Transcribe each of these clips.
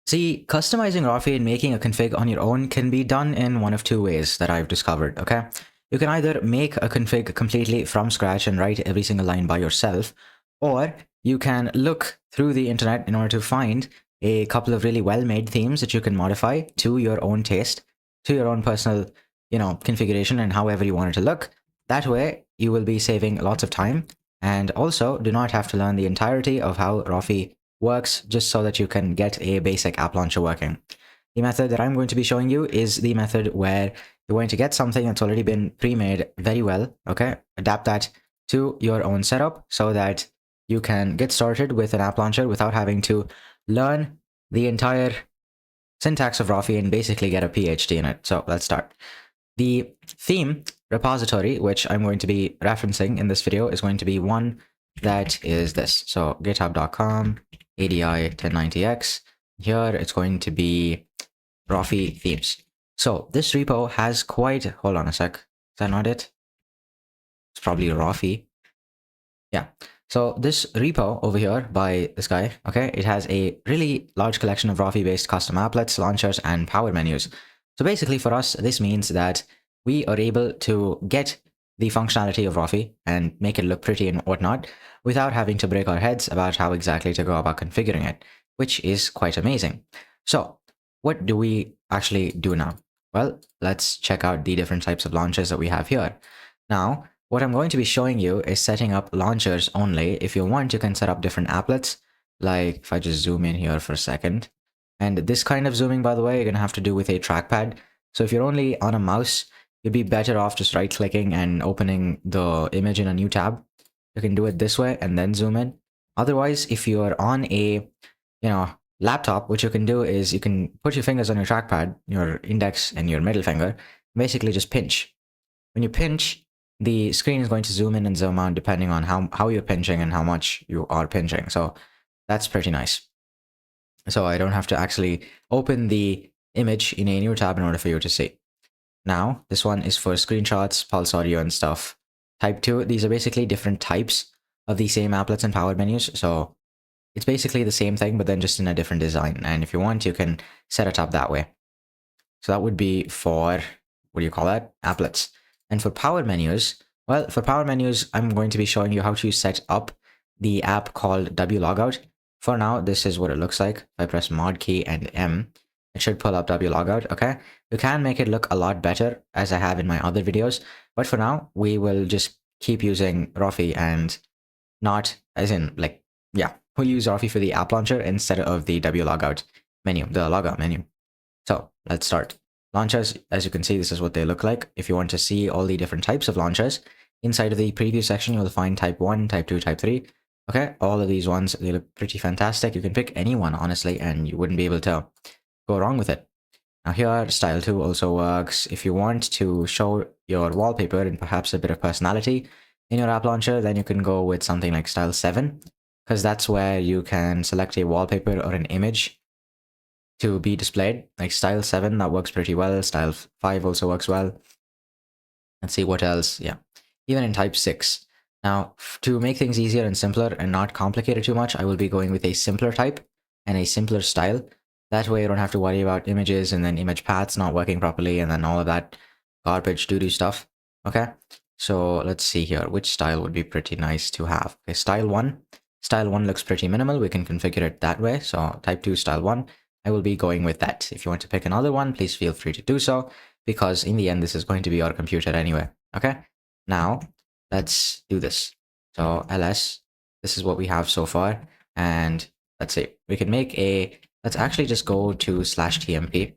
See, customizing Rofi and making a config on your own can be done in one of two ways that I've discovered, okay? You can either make a config completely from scratch and write every single line by yourself, or you can look through the internet in order to find a couple of really well-made themes that you can modify to your own taste, to your own personal, configuration and however you want it to look. That way, you will be saving lots of time and also do not have to learn the entirety of how Rofi works just so that you can get a basic app launcher working. The method that I'm going to be showing you is the method where you're going to get something that's already been pre-made very well, okay? Adapt that to your own setup so that you can get started with an app launcher without having to learn the entire syntax of Rofi and basically get a PhD in it. So let's start. The theme repository, which I'm going to be referencing in this video, is going to be one that is this. So github.com ADI 1090x. Here it's going to be Rofi themes. So this repo has quite, hold on a sec. Is that not it? It's probably Rofi. Yeah. So this repo over here by this guy, okay, it has a really large collection of Rofi based custom applets, launchers, and power menus. So basically for us, this means that we are able to get the functionality of Rofi and make it look pretty and whatnot without having to break our heads about how exactly to go about configuring it, which is quite amazing. So what do we actually do now? Well, let's check out the different types of launchers that we have here. Now, what I'm going to be showing you is setting up launchers only. If you want, you can set up different applets. Like if I just zoom in here for a second. And this kind of zooming, by the way, you're going to have to do with a trackpad. So if you're only on a mouse, you'd be better off just right clicking and opening the image in a new tab. You can do it this way and then zoom in. Otherwise, if you're on a, laptop, what you can do is you can put your fingers on your trackpad, your index and your middle finger, basically just pinch. When you pinch, the screen is going to zoom in and zoom out depending on how you're pinching and how much you are pinching. So that's pretty nice. So I don't have to actually open the image in a new tab in order for you to see. Now, this one is for screenshots, pulse audio and stuff. Type 2, these are basically different types of the same applets and power menus. So it's basically the same thing, but then just in a different design. And if you want, you can set it up that way. So that would be for, what do you call that? Applets. And for power menus, well, for power menus, I'm going to be showing you how to set up the app called wlogout. For now, this is what it looks like. If I press mod key and M, it should pull up wlogout, okay? You can make it look a lot better as I have in my other videos, but for now, we will just keep using Rofi and not as in like, yeah, we'll use Rofi for the app launcher instead of the wlogout menu, the logout menu. So let's start. Launchers, as you can see, this is what they look like. If you want to see all the different types of launchers, inside of the preview section, you'll find type 1, type 2, type 3. Okay, all of these ones, they look pretty fantastic. You can pick any one, honestly, and you wouldn't be able to go wrong with it. Now here, style 2 also works. If you want to show your wallpaper and perhaps a bit of personality in your app launcher, then you can go with something like style 7, because that's where you can select a wallpaper or an image to be displayed. Like style 7, that works pretty well. Style 5 also works well. Let's see what else. Yeah, even in type 6. Now, to make things easier and simpler and not complicate it too much, I will be going with a simpler type and a simpler style. That way you don't have to worry about images and then image paths not working properly and then all of that garbage doo-doo stuff. Okay, so let's see here. Which style would be pretty nice to have? Okay, style 1. Style 1 looks pretty minimal. We can configure it that way. So type 2, style 1. I will be going with that. If you want to pick another one, please feel free to do so, because in the end, this is going to be your computer anyway. Okay, now let's do this. So ls, this is what we have so far. And let's see, we can make a, let's actually just go to /tmp.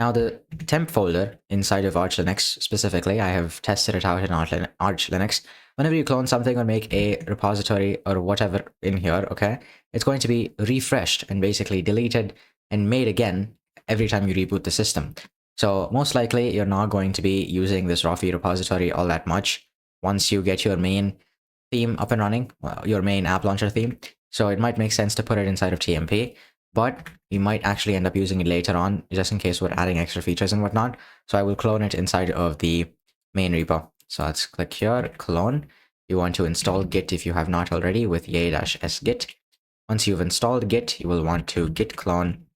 Now the temp folder inside of Arch Linux specifically, I have tested it out in Arch Linux. Whenever you clone something or make a repository or whatever in here, okay, it's going to be refreshed and basically deleted and made again every time you reboot the system. So most likely you're not going to be using this Rofi repository all that much once you get your main theme up and running, your main app launcher theme. So it might make sense to put it inside of TMP, but you might actually end up using it later on just in case we're adding extra features and whatnot. So I will clone it inside of the main repo. So let's click here, clone. You want to install Git if you have not already with yay-s git. Once you've installed Git, you will want to git clone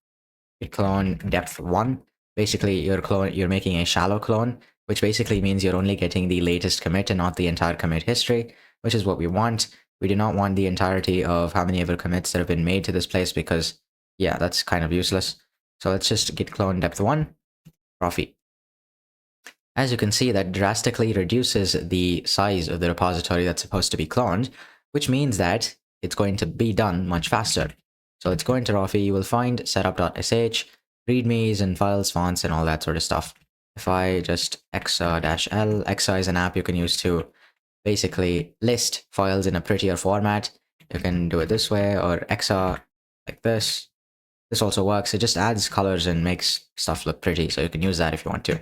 git clone depth 1. Basically, you're making a shallow clone, which basically means you're only getting the latest commit and not the entire commit history, which is what we want. We do not want the entirety of how many ever commits that have been made to this place because, yeah, that's kind of useless. So let's just git clone depth 1, Rofi. As you can see, that drastically reduces the size of the repository that's supposed to be cloned, which means that it's going to be done much faster. So let's go into Rofi. You will find setup.sh, readmes and files, fonts, and all that sort of stuff. If I just exa-l, exa is an app you can use to basically list files in a prettier format. You can do it this way, or exa like this. This also works. It just adds colors and makes stuff look pretty, so you can use that if you want to.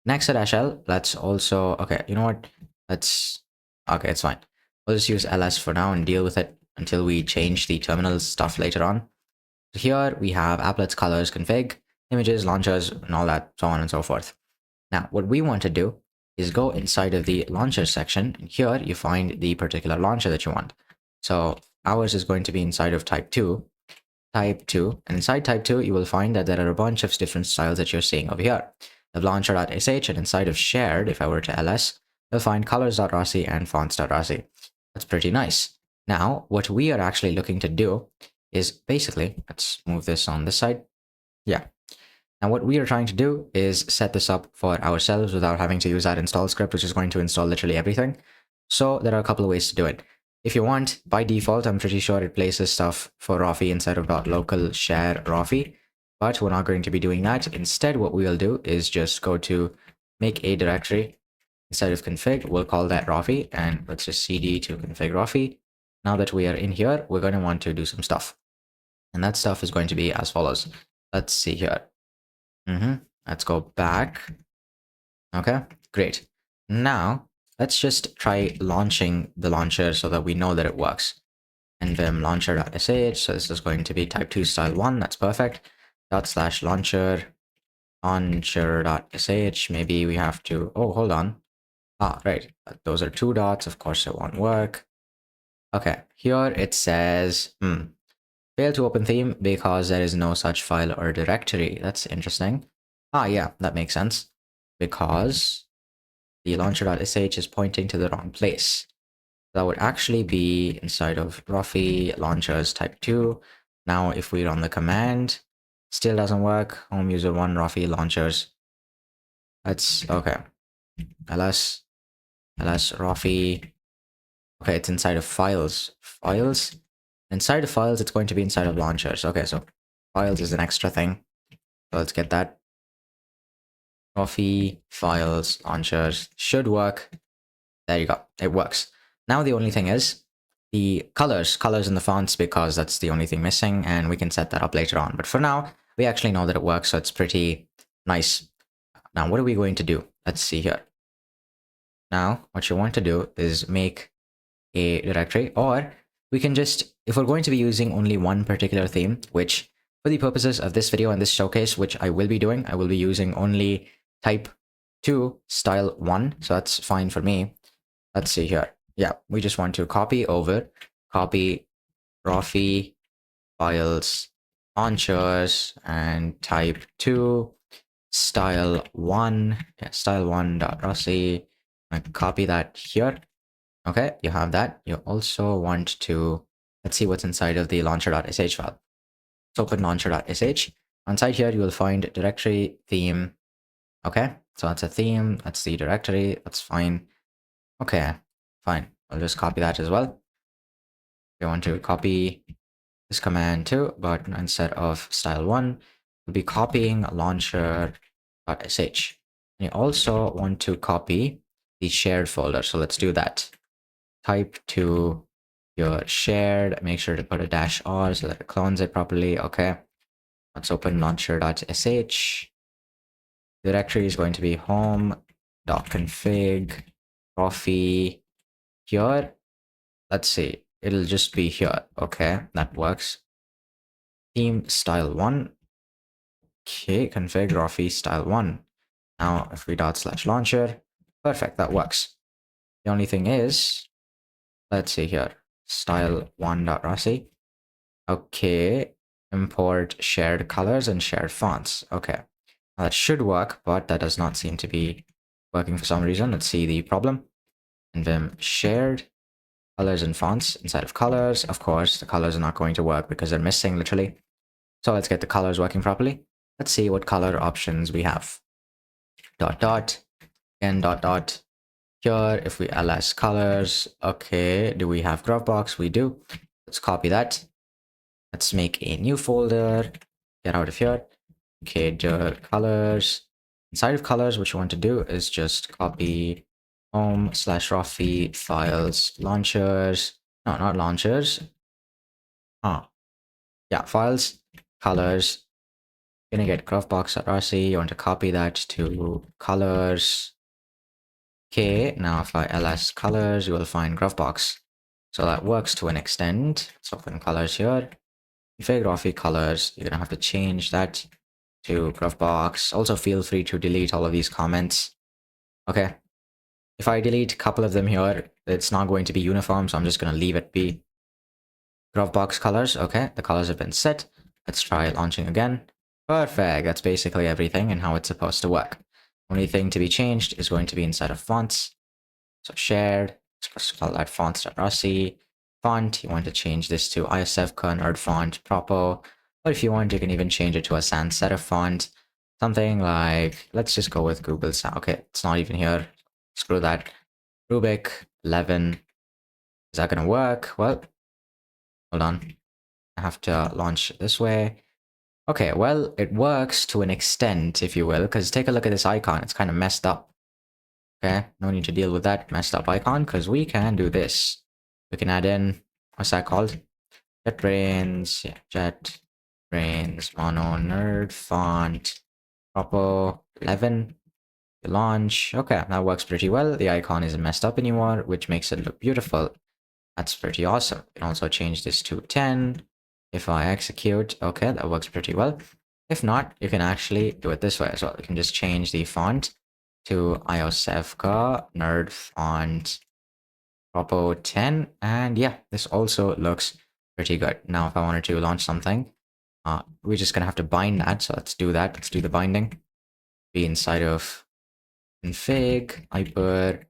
Nexa-l, let's also, okay, you know what? Okay, it's fine. We'll just use ls for now and deal with it until we change the terminal stuff later on. So here we have applets, colors, config, images, launchers, and all that, so on and so forth. Now, what we want to do is go inside of the launcher section, and here you find the particular launcher that you want. So ours is going to be inside of type 2, and inside type 2, you will find that there are a bunch of different styles that you're seeing over here. The launcher.sh, and inside of shared, if I were to ls, you'll find colors.rasi and fonts.rasi. That's pretty nice. Now, what we are actually looking to do is basically, let's move this on this side. Yeah. Now, what we are trying to do is set this up for ourselves without having to use that install script, which is going to install literally everything. So there are a couple of ways to do it. If you want, by default, I'm pretty sure it places stuff for Rofi inside of .local share Rofi, but we're not going to be doing that. Instead, what we will do is just go to make a directory inside of config. We'll call that Rofi, and let's just cd to config Rofi. Now that we are in here, we're going to want to do some stuff. And that stuff is going to be as follows. Let's see here. Let's go back. Okay, great. Now, let's just try launching the launcher so that we know that it works. nvim launcher.sh, so this is going to be type 2 style 1, that's perfect. /launcher, launcher.sh, maybe we have to, oh, hold on. Right, those are 2 dots, of course it won't work. Okay, here it says, fail to open theme because there is no such file or directory. That's interesting. Yeah, that makes sense. Because the launcher.sh is pointing to the wrong place. That would actually be inside of Rofi launchers type 2. Now, if we run the command, still doesn't work. Home user 1 Rofi launchers. That's okay. ls Rofi. Okay, it's inside of files. Files. Inside of files, it's going to be inside of launchers. Okay, so files is an extra thing. So let's get that. Rofi, files, launchers should work. There you go. It works. Now the only thing is the colors and the fonts, because that's the only thing missing, and we can set that up later on. But for now, we actually know that it works, so it's pretty nice. Now, what are we going to do? Let's see here. Now, what you want to do is make a directory, or we can just, if we're going to be using only one particular theme, which for the purposes of this video and this showcase, which I will be doing, I will be using only type 2 style 1, so that's fine for me. Let's see here. Yeah, we just want to copy Rofi files launchers and type 2 style 1, style 1.rasi. Copy that here. Okay, you have that. You also want to, let's see what's inside of the launcher.sh file. Let's open launcher.sh. Inside here, you will find directory theme. Okay, so that's a theme. That's the directory. That's fine. Okay, fine. I'll just copy that as well. We want to copy this command too, but instead of style 1, we'll be copying launcher.sh. And you also want to copy the shared folder. So let's do that. Type to your shared, make sure to put a -r so that it clones it properly. Okay, let's open launcher.sh. Directory is going to be home.config Rofi here. Let's see, it'll just be here. Okay, that works. Theme style 1. Okay, config Rofi style 1. Now if we /launcher, perfect, that works. The only thing is, let's see here, style 1.rasi. Okay, import shared colors and shared fonts. Okay, now that should work, but that does not seem to be working for some reason. Let's see the problem. And then shared colors and fonts inside of colors. Of course, the colors are not going to work because they're missing literally. So let's get the colors working properly. Let's see what color options we have. Dot dot, again dot dot. Here, if we ls colors, okay, do we have Dropbox? We do. Let's copy that. Let's make a new folder. Get out of here. Okay, colors. Inside of colors, what you want to do is just copy home/Rofi files launchers. No, not launchers. Yeah, files, colors. You're gonna get Dropbox.rc. You want to copy that to colors. Okay, now if I ls colors, you will find Dropbox. So that works to an extent. Let's open colors here. Config Rofi colors. You're gonna have to change that to Dropbox. Also, feel free to delete all of these comments. Okay. If I delete a couple of them here, it's not going to be uniform, so I'm just gonna leave it be. Dropbox colors. Okay, the colors have been set. Let's try launching again. Perfect. That's basically everything and how it's supposed to work. Only thing to be changed is going to be inside of fonts. So shared, let's call that fonts.rasi. Font, you want to change this to ISFCA nerd font proper. Or if you want, you can even change it to a sans serif font. Something like, let's just go with Google Sans. Okay, it's not even here. Screw that. Rubik 11. Is that going to work? Well, hold on. I have to launch this way. Okay, well, it works to an extent, if you will, because take a look at this icon. It's kind of messed up. Okay, no need to deal with that messed up icon because we can do this. We can add in, what's that called? JetBrains, yeah, JetBrains, mono, nerd, font, proper, 11, launch. Okay, that works pretty well. The icon isn't messed up anymore, which makes it look beautiful. That's pretty awesome. You can also change this to 10. If I execute, okay, that works pretty well. If not, you can actually do it this way as well. You can just change the font to IOSEVCA nerd font propo 10, and yeah, this also looks pretty good. Now if I wanted to launch something, we're just gonna have to bind that, so let's do that. Let's do the binding. Be inside of config hyper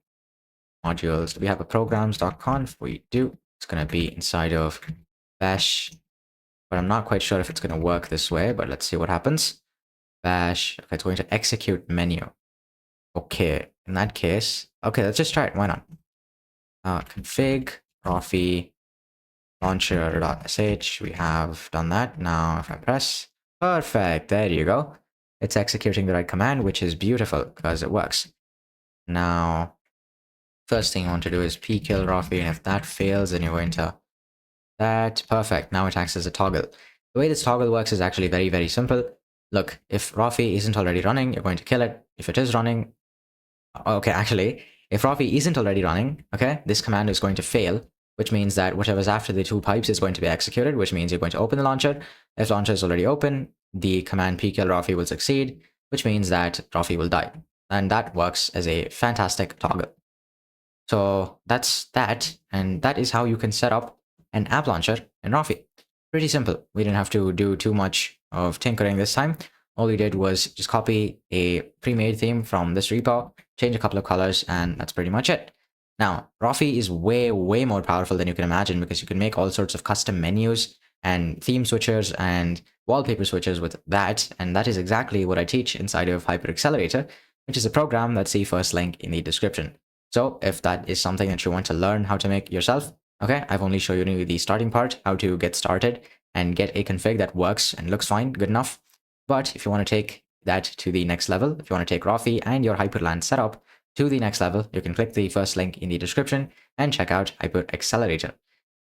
modules. Do we have a programs.conf? We do. It's gonna be inside of bash, but I'm not quite sure if it's gonna work this way, but let's see what happens. Bash, okay, it's going to execute menu. Okay, in that case, okay, let's just try it. Why not? Config Rofi launcher.sh. We have done that. Now, if I press, perfect. There you go. It's executing the right command, which is beautiful because it works. Now, first thing you want to do is pkill Rofi, and if that fails, then you're going to that. Perfect. Now it acts as a toggle. The way this toggle works is actually very, very simple. Look, if Rofi isn't already running, you're going to kill it. If it is running, okay, actually, if Rofi isn't already running, okay, this command is going to fail, which means that whatever's after the two pipes is going to be executed, which means you're going to open the launcher. If the launcher is already open, the command pkill Rofi will succeed, which means that Rofi will die. And that works as a fantastic toggle. So that's that, and that is how you can set up an app launcher in Rofi. Pretty simple. We didn't have to do too much of tinkering this time. All we did was just copy a pre-made theme from this repo, change a couple of colors, and that's pretty much it. Now, Rofi is way, way more powerful than you can imagine because you can make all sorts of custom menus and theme switchers and wallpaper switchers with that, and that is exactly what I teach inside of Hyper Accelerator, which is a program that's the first link in the description. So if that is something that you want to learn how to make yourself, okay, I've only shown you the starting part, how to get started and get a config that works and looks fine, good enough. But if you want to take that to the next level, if you want to take Rofi and your Hyprland setup to the next level, you can click the first link in the description and check out Hyper Accelerator.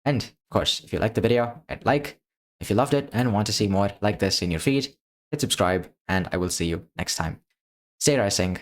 And of course, if you liked the video, hit like. If you loved it and want to see more like this in your feed, hit subscribe, and I will see you next time. Stay rising.